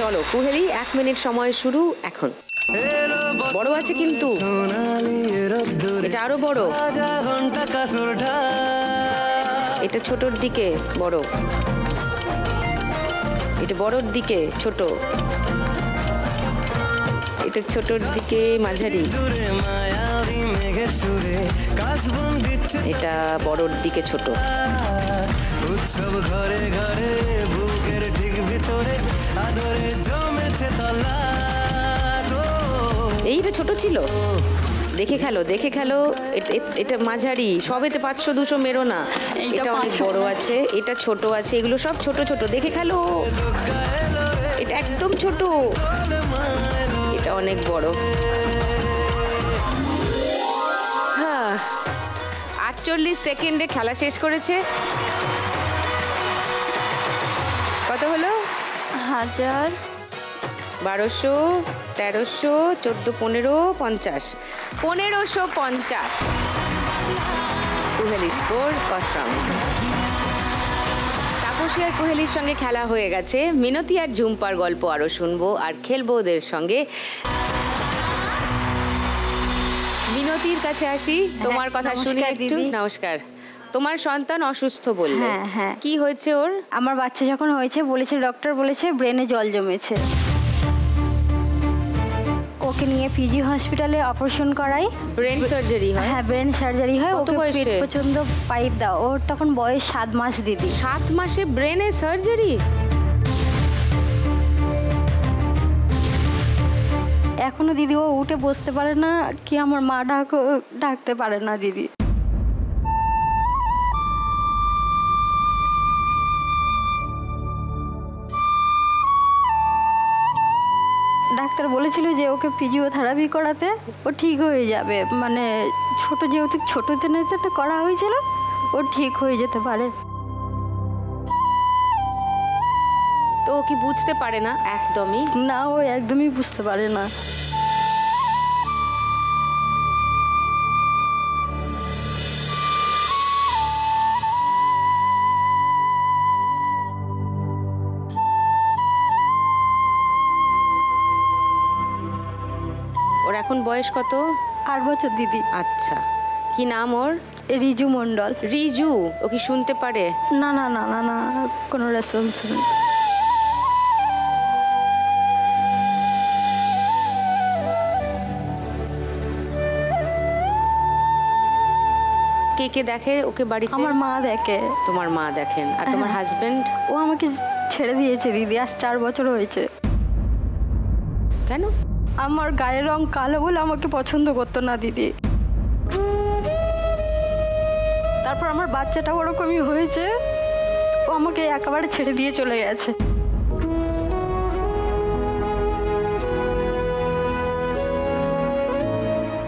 চলো কুহেলি 1 মিনিট সময় শুরু এখন। বড় আছে কিন্তু এটা আরো বড়, এটা ছোটর দিকে বড়, এটা বড়র দিকে ছোট, এটা ছোটর দিকে মাঝারি, এটা বড়র দিকে ছোট। উৎসব ঘরে ঘরে বুকের ঠিক ভিতরে আদরে জমেছে তলা। এইটা ছোট ছিল, দেখে খেলো দেখে খেলো। এটা মাঝারি, সবেতে 500-200 মেরো না। এটা অনেক বড় আছে, এটা ছোট আছে, এগুলো সব ছোট ছোট, দেখে খেলো। এটা একদম ছোট, এটা অনেক বড়। হ্যাঁ, 48 সেকেন্ডে খেলা শেষ করেছে। কত হলো? 1000, 1200, 1300, 1400, 50, 1550 কুহেলি স্কোর ফার্স্ট রাউন্ড। তাপসী আর কুহেলির সঙ্গে খেলা হয়ে গেছে। মিনতি আর ঝুম্পার গল্প আরো শুনবো আর খেলবো ওদের সঙ্গে। মিনতির কাছে আসি, তোমার কথা শুনি একটু। নমস্কার। তোমার সন্তান অসুস্থ বললে, হ্যাঁ। কি হয়েছে ওর? আমার বাচ্চা যখন হয়েছে বলেছে, ডক্টর বলেছে ব্রেনে জল জমেছে। ওকে নিয়ে পিজি হসপিটালে অপারেশন করাই। ব্রেন সার্জারি হয়? হ্যাঁ, ব্রেন সার্জারি হয়। ওকে পেট পর্যন্ত পাইপ দাও। ওর তখন বয়স 7 মাস দিদি। 7 মাসে ব্রেনে সার্জারি? এখনো দিদি ও উঠে বসতে পারে না, কি আমার মা ডাকতে পারে না দিদি। ডাক্তার বলেছিল যে ওকে ফিজিওথেরাপি করাতে ও ঠিক হয়ে যাবে, মানে ছোট যেহেতু ছোটতে নেতে করা হয়েছিল, ও ঠিক হয়ে যেতে পারে। তো ও কি বুঝতে পারে না? একদমই না, ও একদমই বুঝতে পারে না। ওর এখন বয়স কত? 8 বছর দিদি। আচ্ছা, কি নাম ওর? রিজু মণ্ডল। রিজু। ও কি শুনতে পারে? না না না না না, কোনো রেসপন্স নেই। কে কে দেখে ওকে বাড়িতে? আমার মা দেখে। তোমার মা দেখেন? আর তোমার হাজবেন্ড? ও আমাকে ছেড়ে দিয়েছে দিদি, আজ 4 বছর হয়েছে। কেন? আমার গায়ের রং কালো বলে আমাকে পছন্দ করতো না দিদি। তারপর আমার বাচ্চাটা ওরকমই হয়েছে, ও আমাকে একেবারে ছেড়ে দিয়ে চলে গেছে।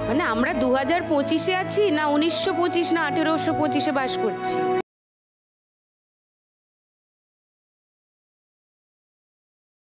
মানে আমরা 2025-এ আছি না 1925 না 1825-এ বাস করছি?